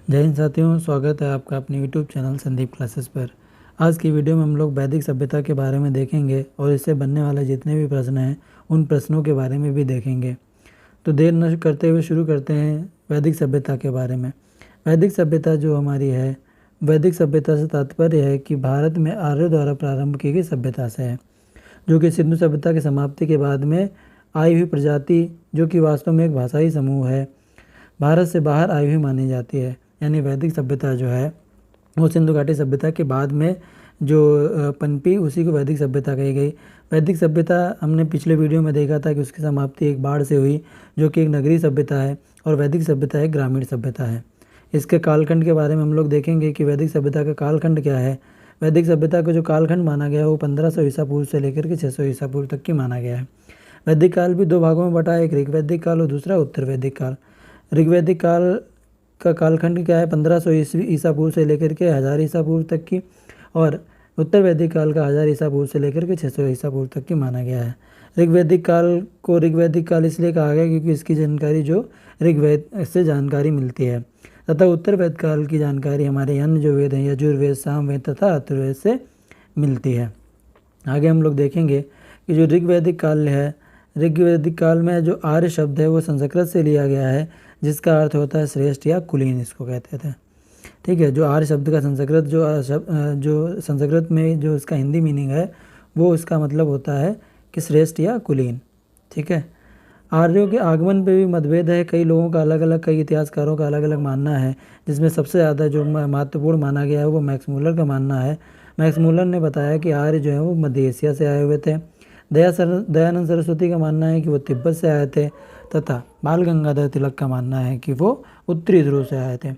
जय हिंद साथियों, स्वागत है आपका अपने यूट्यूब चैनल संदीप क्लासेस पर। आज की वीडियो में हम लोग वैदिक सभ्यता के बारे में देखेंगे और इससे बनने वाले जितने भी प्रश्न हैं उन प्रश्नों के बारे में भी देखेंगे। तो देर न करते हुए शुरू करते हैं वैदिक सभ्यता के बारे में। वैदिक सभ्यता जो हमारी है, वैदिक सभ्यता से तात्पर्य है कि भारत में आर्यों द्वारा प्रारंभ की गई सभ्यता से है, जो कि सिंधु सभ्यता की समाप्ति के बाद में आई हुई प्रजाति, जो कि वास्तव में एक भाषाई समूह है, भारत से बाहर आई हुई मानी जाती है। यानी वैदिक सभ्यता जो है वो सिंधु घाटी सभ्यता के बाद में जो पनपी, उसी को वैदिक सभ्यता कही गई। वैदिक सभ्यता हमने पिछले वीडियो में देखा था कि उसकी समाप्ति एक बाढ़ से हुई, जो कि एक नगरीय सभ्यता है, और वैदिक सभ्यता एक ग्रामीण सभ्यता है। इसके कालखंड के बारे में हम लोग देखेंगे कि वैदिक सभ्यता का कालखंड क्या है। वैदिक सभ्यता का जो कालखंड माना गया है वो 1500 ईसा पूर्व से लेकर के 600 ईसा पूर्व तक की माना गया है। वैदिक काल भी दो भागों में बटा है, एक ऋग वैदिक काल और दूसरा उत्तर वैदिक काल। ऋग्वैदिक काल का कालखंड क्या है, 1500 ईसा पूर्व से लेकर के 1000 ईसा पूर्व तक की, और उत्तर वैदिक काल का 1000 ईसा पूर्व से लेकर के 600 ईसा पूर्व तक की माना गया है। ऋग्वैदिक काल को ऋग्वैदिक काल इसलिए कहा गया क्योंकि इसकी जानकारी जो ऋग्वेद से जानकारी मिलती है, तथा उत्तर वैद काल की जानकारी हमारे अन्य जो वेद हैं, यजुर्वेद, सामवेद तथा अथर्ववेद से मिलती है। आगे हम लोग देखेंगे कि जो ऋग्वैदिक काल है, ऋग्वैदिक काल में जो आर्य शब्द है वो संस्कृत से लिया गया है, जिसका अर्थ होता है श्रेष्ठ या कुलीन, इसको कहते थे। ठीक है, जो आर्य शब्द का संस्कृत जो संस्कृत में जो इसका हिंदी मीनिंग है वो इसका मतलब होता है कि श्रेष्ठ या कुलीन। ठीक है, आर्यों के आगमन पे भी मतभेद है, कई लोगों का अलग अलग, कई इतिहासकारों का अलग अलग मानना है, जिसमें सबसे ज़्यादा जो महत्वपूर्ण माना गया है वो मैक्स मुलर का मानना है। मैक्स मुलर ने बताया कि आर्य जो है वो मध्य एशिया से आए हुए थे। दयानंद सरस्वती का मानना है कि वो तिब्बत से आए थे, तथा बाल गंगाधर तिलक का मानना है कि वो उत्तरी ध्रुव से आए थे।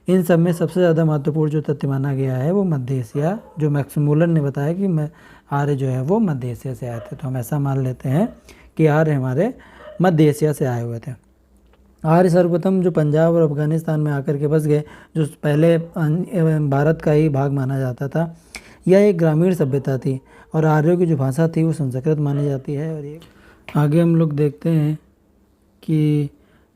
इन सब में सबसे ज़्यादा महत्वपूर्ण जो तथ्य माना गया है वो मध्य एशिया, जो मैक्स मुलर ने बताया कि आर्य जो है वो मध्य एशिया से आए थे। तो हम ऐसा मान लेते हैं कि आर्य हमारे मध्य एशिया से आए हुए थे। आर्य सर्वप्रथम जो पंजाब और अफगानिस्तान में आकर के बस गए, जो पहले भारत का ही भाग माना जाता था। यह एक ग्रामीण सभ्यता थी और आर्यों की जो भाषा थी वो संस्कृत मानी जाती है। और ये आगे हम लोग देखते हैं कि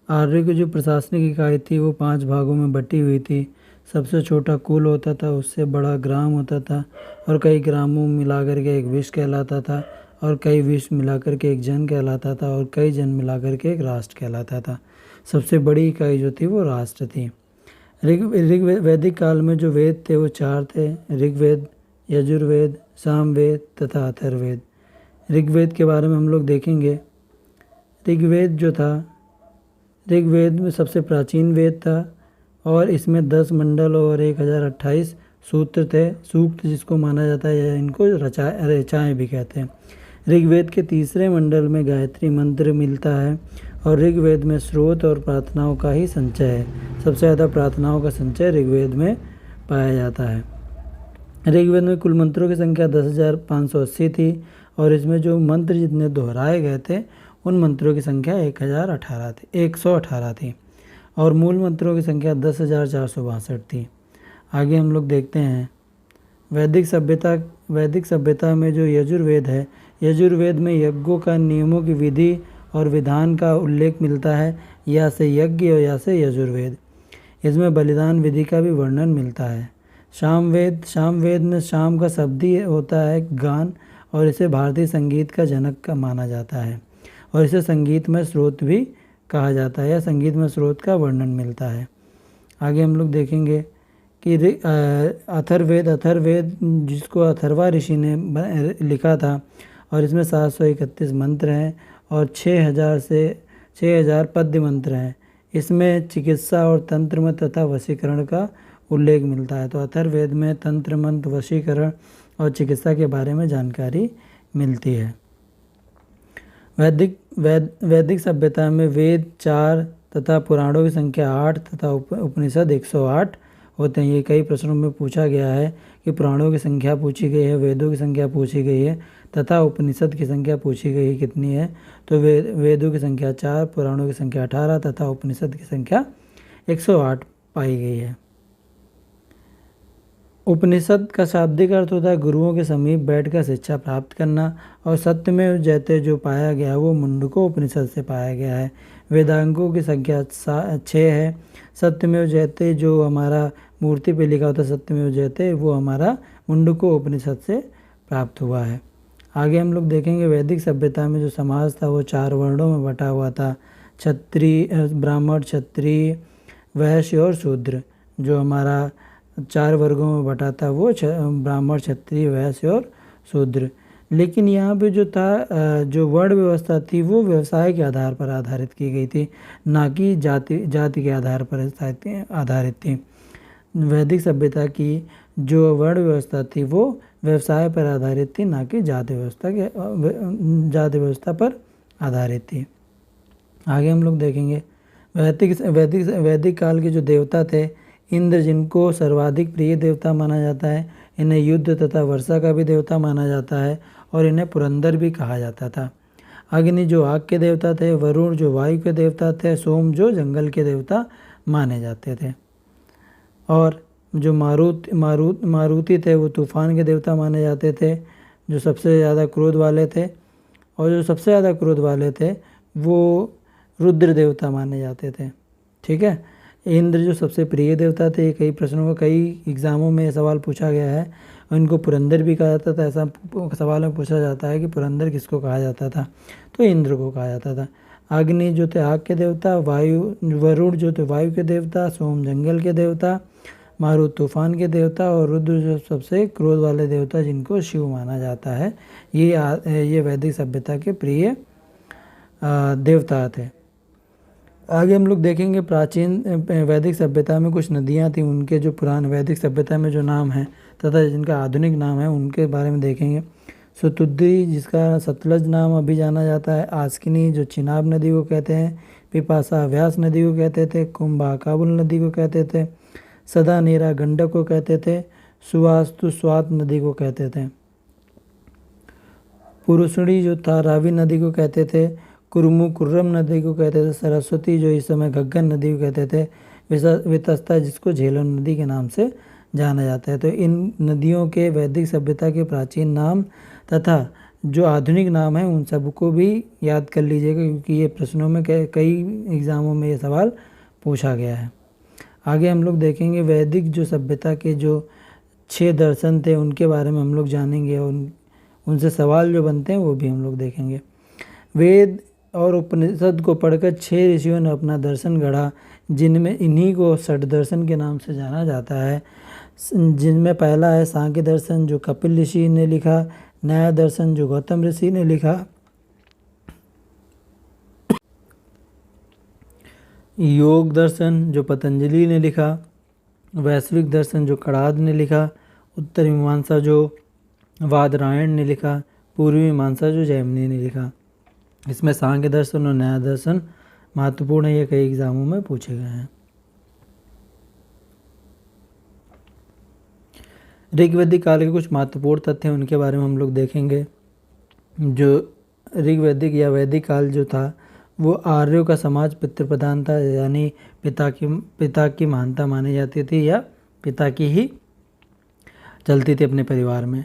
आर्यों की जो प्रशासनिक इकाई थी वो 5 भागों में बटी हुई थी। सबसे छोटा कुल होता था, उससे बड़ा ग्राम होता था, और कई ग्रामों मिलाकर के एक विश्व कहलाता था, और कई विश्व मिलाकर के एक जन कहलाता था, और कई जन मिलाकर के एक राष्ट्र कहलाता था। सबसे बड़ी इकाई जो थी वो राष्ट्र थी। वैदिक काल में जो वेद थे वो 4 थे, ऋग्वेद, यजुर्वेद, सामवेद तथा अथर्ववेद। ऋग्वेद के बारे में हम लोग देखेंगे। ऋग्वेद जो था, ऋग्वेद में सबसे प्राचीन वेद था, और इसमें 10 मंडल और 1028 सूत्र थे। सूक्त जिसको माना जाता है, या इनको ऋचाएँ भी कहते हैं। ऋग्वेद के तीसरे मंडल में गायत्री मंत्र मिलता है, और ऋग्वेद में स्रोत और प्रार्थनाओं का ही संचय है। सबसे ज़्यादा प्रार्थनाओं का संचय ऋग्वेद में पाया जाता है। ऋग्वेद में कुल मंत्रों की संख्या 10,580 थी, और इसमें जो मंत्र जितने दोहराए गए थे उन मंत्रों की संख्या 118 थी, और मूल मंत्रों की संख्या 10,462 थी। आगे हम लोग देखते हैं वैदिक सभ्यता में जो यजुर्वेद है, यजुर्वेद में यज्ञों का नियमों की विधि और विधान का उल्लेख मिलता है, या से यज्ञ और या से यजुर्वेद। इसमें बलिदान विधि का भी वर्णन मिलता है। सामवेद में शाम का शब्द ही होता है गान, और इसे भारतीय संगीत का जनक का माना जाता है, और इसे संगीत में स्रोत भी कहा जाता है, या संगीत में स्रोत का वर्णन मिलता है। आगे हम लोग देखेंगे कि अथर्ववेद जिसको अथर्वा ऋषि ने लिखा था, और इसमें 731 मंत्र हैं, और 6000 पद्य मंत्र हैं। इसमें चिकित्सा और तंत्र मंत्र तथा वशीकरण का उल्लेख मिलता है। तो अथर्ववेद में तंत्र मंत्र, वशीकरण और चिकित्सा के बारे में जानकारी मिलती है। वैदिक सभ्यता में वेद 4 तथा पुराणों की संख्या 8 तथा उपनिषद 108 होते हैं। ये कई प्रश्नों में पूछा गया है कि पुराणों की संख्या पूछी गई है, वेदों की संख्या पूछी गई है, तथा उपनिषद की संख्या पूछी गई है कितनी है। तो वेदों की संख्या 4, पुराणों की संख्या 18 तथा उपनिषद की संख्या 108 पाई गई है। उपनिषद का शाब्दिक अर्थ होता है गुरुओं के समीप बैठकर शिक्षा प्राप्त करना। और सत्यमेव जयते जो पाया गया वो मुंडको उपनिषद से पाया गया है। वेदांगों की संख्या 6 है। सत्यमेव जयते जो हमारा मूर्ति पे लिखा होता है सत्यमेव जयते, वो हमारा मुंडको उपनिषद से प्राप्त हुआ है। आगे हम लोग देखेंगे वैदिक सभ्यता में जो समाज था वो 4 वर्णों में बटा हुआ था। क्षत्रिय, ब्राह्मण, क्षत्रिय, वैश्य और शूद्र। जो हमारा 4 वर्गों में बटा था वो ब्राह्मण, क्षत्रिय, वैश्य और शूद्र। लेकिन यहाँ पे जो था जो वर्ण व्यवस्था थी वो व्यवसाय के आधार पर आधारित की गई थी, ना कि जाति के आधार पर आधारित थी। वैदिक सभ्यता की जो वर्ण व्यवस्था थी वो व्यवसाय पर आधारित थी, ना कि जाति व्यवस्था पर आधारित थी। आगे हम लोग देखेंगे वैदिक काल के जो देवता थे, इंद्र जिनको सर्वाधिक प्रिय देवता माना जाता है, इन्हें युद्ध तथा वर्षा का भी देवता माना जाता है और इन्हें पुरंदर भी कहा जाता था। अग्नि जो आग के देवता थे, वरुण जो वायु के देवता थे, सोम जो जंगल के देवता माने जाते थे, और जो मारुति थे वो तूफान के देवता माने जाते थे, जो सबसे ज़्यादा क्रोध वाले थे। और जो सबसे ज़्यादा क्रोध वाले थे वो रुद्र देवता माने जाते थे। ठीक है। इंद्र जो सबसे प्रिय देवता थे, कई प्रश्नों में, कई एग्ज़ामों में सवाल पूछा गया है। इनको पुरंदर भी कहा जाता था। ऐसा सवाल में पूछा जाता है कि पुरंदर किसको कहा जाता था, तो इंद्र को कहा जाता था। अग्नि जो थे आग के देवता, वरुण जो थे वायु के देवता, सोम जंगल के देवता, मारुत तूफान के देवता और रुद्र जो सबसे क्रोध वाले देवता जिनको शिव माना जाता है। ये वैदिक सभ्यता के प्रिय देवता थे। आगे हम लोग देखेंगे प्राचीन वैदिक सभ्यता में कुछ नदियाँ थी, उनके जो पुराने वैदिक सभ्यता में जो नाम है तथा जिनका आधुनिक नाम है उनके बारे में देखेंगे। सुतुद्री जिसका सतलज नाम अभी जाना जाता है, आस्किनी जो चिनाब नदी को कहते हैं, पिपासा व्यास नदी को कहते थे, कुंभा काबुल नदी को कहते थे, सदा नीरा गंडक को कहते थे, सुवास्तु स्वात नदी को कहते थे, पुरुषणी जो था रावी नदी को कहते थे, कुर्मू कुर्रम नदी को कहते थे, सरस्वती जो इस समय घग्गन नदी को कहते थे, वितस्ता जिसको झेलम नदी के नाम से जाना जाता है। तो इन नदियों के वैदिक सभ्यता के प्राचीन नाम तथा जो आधुनिक नाम है उन सबको भी याद कर लीजिएगा, क्योंकि ये प्रश्नों में कई एग्ज़ामों में ये सवाल पूछा गया है। आगे हम लोग देखेंगे वैदिक जो सभ्यता के जो 6 दर्शन थे उनके बारे में हम लोग जानेंगे, और उनसे सवाल जो बनते हैं वो भी हम लोग देखेंगे। वेद और उपनिषद को पढ़कर 6 ऋषियों ने अपना दर्शन गढ़ा, जिनमें इन्हीं को 6 दर्शन के नाम से जाना जाता है। जिनमें पहला है सांख्य दर्शन जो कपिल ऋषि ने लिखा, न्याय दर्शन जो गौतम ऋषि ने लिखा, योग दर्शन जो पतंजलि ने लिखा, वैश्विक दर्शन जो कणाद ने लिखा, उत्तर मीमांसा जो वादरायण ने लिखा, पूर्वी मीमांसा जो जैमिनी ने लिखा। इसमें सांख्य दर्शन और न्याय दर्शन महत्वपूर्ण है, ये कई एग्जामों में पूछे गए हैं। ऋग्वैदिक काल के कुछ महत्वपूर्ण तथ्य हैं, उनके बारे में हम लोग देखेंगे। जो ऋग्वैदिक या वैदिक काल जो था वो आर्यों का समाज पितृ प्रधान था, यानी पिता की महानता मानी जाती थी या पिता की ही चलती थी अपने परिवार में।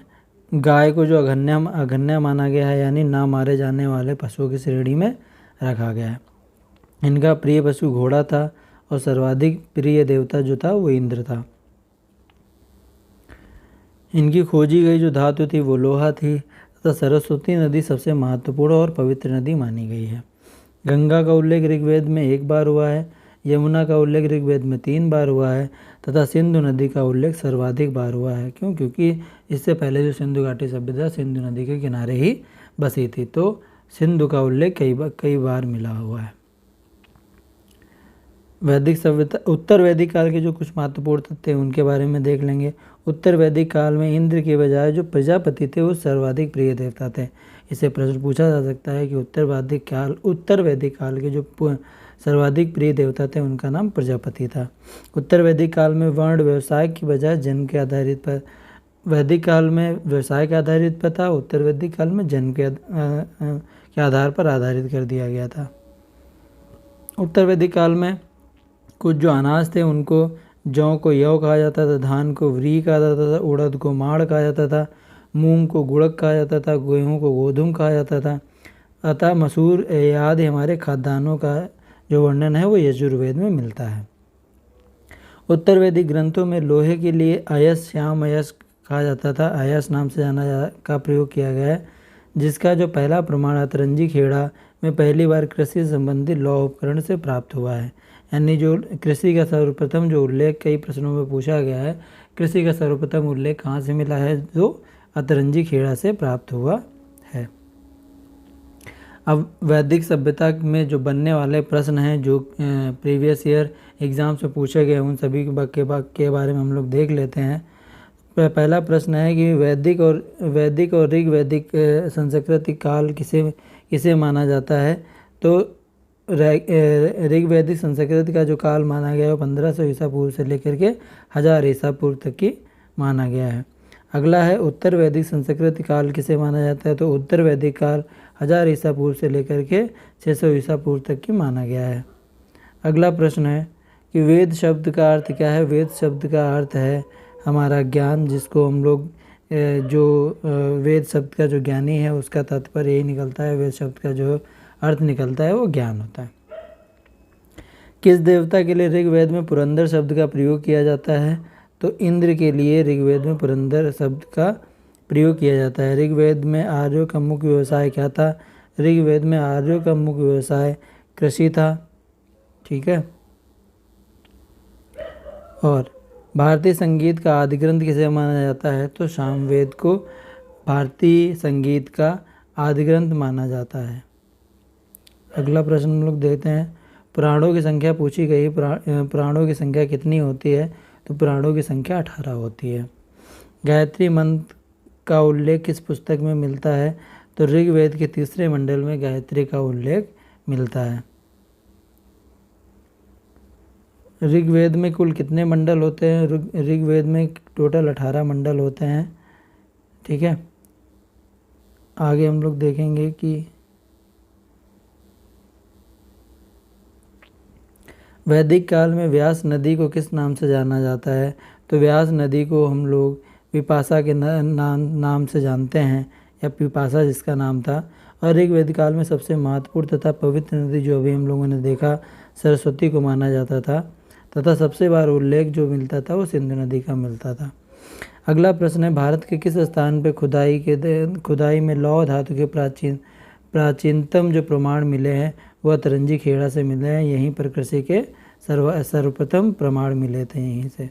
गाय को जो अघन्या माना गया है, यानी ना मारे जाने वाले पशुओं की श्रेणी में रखा गया है। इनका प्रिय पशु घोड़ा था और सर्वाधिक प्रिय देवता जो था वो इंद्र था। इनकी खोजी गई जो धातु थी वो लोहा थी तथा सरस्वती नदी सबसे महत्वपूर्ण और पवित्र नदी मानी गई है। गंगा का उल्लेख ऋग्वेद में 1 बार हुआ है, यमुना का उल्लेख ऋग्वेद में 3 बार हुआ है तथा सिंधु नदी का उल्लेख सर्वाधिक बार हुआ है। क्यों? क्योंकि इससे पहले जो सिंधु घाटी सभ्यता सिंधु नदी के किनारे ही बसी थी, तो सिंधु का उल्लेख कई बार मिला हुआ है। वैदिक सभ्यता उत्तर वैदिक काल के जो कुछ महत्वपूर्ण तथ्य उनके बारे में देख लेंगे। उत्तर वैदिक काल में इंद्र के बजाय जो प्रजापति थे वो सर्वाधिक प्रिय देवता थे। इसे प्रश्न पूछा जा सकता है कि उत्तर वैदिक काल के जो सर्वाधिक प्रिय देवता थे उनका नाम प्रजापति था। उत्तर वैदिक काल में वर्ण व्यवसाय की बजाय जन्म के आधारित पर, वैदिक काल में व्यवसाय के आधारित पर था, उत्तर वैदिक काल में जन्म के आधार पर आधारित कर दिया गया था। उत्तर वैदिक काल में कुछ जो अनाज थे उनको जौ को यव कहा जाता था, धान को व्री कहा जाता था, उड़द को माड़ कहा जाता था, मूंग को गुड़क कहा जाता था, गेहूँ को गोधुम कहा जाता था। अतः मसूर आदि हमारे खाद्यान्नों का जो वर्णन है वो यजुर्वेद में मिलता है। उत्तर वैदिक ग्रंथों में लोहे के लिए अयस, श्याम अयस कहा जाता था, अयस नाम से का प्रयोग किया गया है, जिसका जो पहला प्रमाण अतरंजी खेड़ा में पहली बार कृषि संबंधी लौह उपकरण से प्राप्त हुआ है। यानी जो कृषि का सर्वप्रथम जो उल्लेख कई प्रश्नों में पूछा गया है, कृषि का सर्वप्रथम उल्लेख कहाँ से मिला है, जो अतरंजी खेड़ा से प्राप्त हुआ है। अब वैदिक सभ्यता में जो बनने वाले प्रश्न हैं जो प्रीवियस ईयर एग्ज़ाम से पूछे गए, उन सभी के बारे में हम लोग देख लेते हैं। पहला प्रश्न है कि वैदिक और ऋग वैदिक संस्कृति काल किसे माना जाता है। तो ऋग वैदिक संस्कृति का जो काल माना गया है वो 1500 ईसा पूर्व से लेकर के 1000 ईसा पूर्व तक की माना गया है। अगला है उत्तर वैदिक संस्कृति काल किसे माना जाता है। तो उत्तर वैदिक काल 1000 ईसा पूर्व से लेकर के 600 ईसा पूर्व तक की माना गया है। अगला प्रश्न है कि वेद शब्द का अर्थ क्या है। वेद शब्द का अर्थ है हमारा ज्ञान, जिसको हम लोग जो वेद शब्द का जो ज्ञानी है उसका तात्पर्य यही निकलता है, वेद शब्द का जो अर्थ निकलता है वो ज्ञान होता है। किस देवता के लिए ऋग्वेद में पुरंदर शब्द का प्रयोग किया जाता है। तो इंद्र के लिए ऋग्वेद में पुरंदर शब्द का प्रयोग किया जाता है। ऋग्वेद में आर्यों का मुख्य व्यवसाय क्या था। ऋग्वेद में आर्यों का मुख्य व्यवसाय कृषि था। ठीक है। और भारतीय संगीत का आदि ग्रंथ किसे माना जाता है। तो सामवेद को भारतीय संगीत का आदि ग्रंथ माना जाता है। अगला प्रश्न हम लोग देखते हैं। पुराणों की संख्या पूछी गई। पुराणों की संख्या कितनी होती है। तो पुराणों की संख्या 18 होती है। गायत्री मंत्र का उल्लेख किस पुस्तक में मिलता है। तो ऋग्वेद के 3रे मंडल में गायत्री का उल्लेख मिलता है। ऋग्वेद में कुल कितने मंडल होते हैं। ऋग्वेद में टोटल 18 मंडल होते हैं। ठीक है। आगे हम लोग देखेंगे कि वैदिक काल में व्यास नदी को किस नाम से जाना जाता है। तो व्यास नदी को हम लोग विपाशा के नाम से जानते हैं, या विपाशा जिसका नाम था। और ऋग्वेद काल में सबसे महत्वपूर्ण तथा पवित्र नदी जो अभी हम लोगों ने देखा सरस्वती को माना जाता था, तथा सबसे बार उल्लेख जो मिलता था वो सिंधु नदी का मिलता था। अगला प्रश्न है भारत के किस स्थान पर खुदाई में लौह धातु के प्राचीनतम जो प्रमाण मिले हैं वह अतरंजी खेड़ा से मिले हैं। यहीं पर कृषि के सर्वप्रथम प्रमाण मिले थे यहीं से।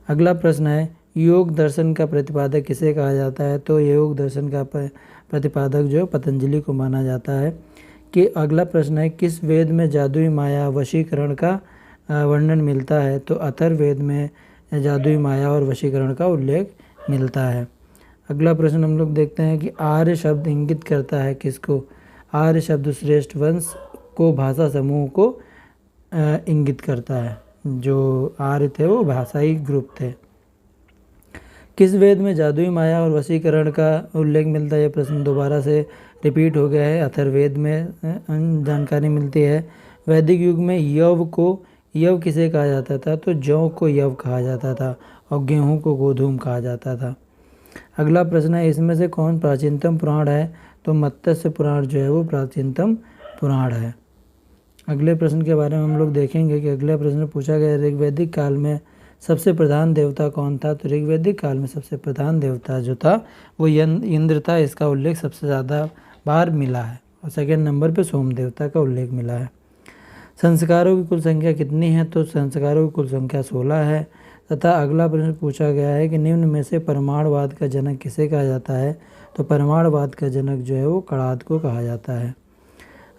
अगला प्रश्न है योग दर्शन का प्रतिपादक किसे कहा जाता है। तो योग दर्शन का प्रतिपादक जो पतंजलि को माना जाता है। कि अगला प्रश्न है किस वेद में जादुई माया वशीकरण का वर्णन मिलता है। तो अथर्ववेद में जादुई माया और वशीकरण का उल्लेख मिलता है। अगला प्रश्न हम लोग देखते हैं कि आर्य शब्द इंगित करता है किसको। आर्य शब्द श्रेष्ठ वंश को, भाषा समूह को इंगित करता है। जो आर्य थे वो भाषाई ग्रुप थे। किस वेद में जादुई माया और वशीकरण का उल्लेख मिलता है। यह प्रश्न दोबारा से रिपीट हो गया है। अथर्ववेद में जानकारी मिलती है। वैदिक युग में यव किसे कहा जाता था। तो जौ को यव कहा जाता था और गेहूं को गोधूम कहा जाता था। अगला प्रश्न है इसमें से कौन प्राचीनतम पुराण है। तो मत्स्य पुराण जो है वो प्राचीनतम पुराण है। अगले प्रश्न के बारे में हम लोग देखेंगे कि अगला प्रश्न पूछा गया ऋग्वैदिक काल में सबसे प्रधान देवता कौन था। तो ऋग्वैदिक काल में सबसे प्रधान देवता जो था वो इंद्र था। इसका उल्लेख सबसे ज़्यादा बार मिला है और सेकेंड नंबर पे सोम देवता का उल्लेख मिला है। संस्कारों की कुल संख्या कितनी है। तो संस्कारों की कुल संख्या 16 है। तथा अगला प्रश्न पूछा गया है कि निम्न में से परमाणुवाद का जनक किसे कहा जाता है। तो परमाणुवाद का जनक जो है वो कणाद को कहा जाता है।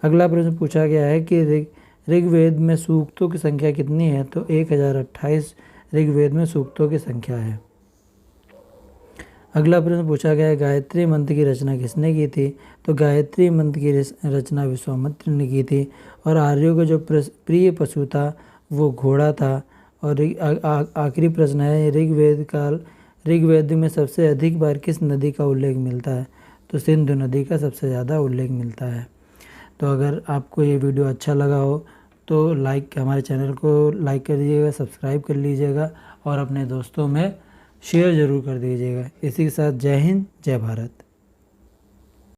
अगला प्रश्न पूछा गया है कि ऋग्वेद में सूक्तों की संख्या कितनी है। तो 1028 ऋग्वेद में सूक्तों की संख्या है। अगला प्रश्न पूछा गया है गायत्री मंत्र की रचना किसने की थी। तो गायत्री मंत्र की रचना विश्वामित्र ने की थी। और आर्यों का जो प्रिय पशु था वो घोड़ा था। और आखिरी प्रश्न है ऋग्वेद में सबसे अधिक बार किस नदी का उल्लेख मिलता है। तो सिंधु नदी का सबसे ज़्यादा उल्लेख मिलता है। तो अगर आपको ये वीडियो अच्छा लगा हो तो तो लाइक हमारे चैनल को लाइक कर दीजिएगा, सब्सक्राइब कर लीजिएगा और अपने दोस्तों में शेयर ज़रूर कर दीजिएगा। इसी के साथ जय हिंद, जय भारत।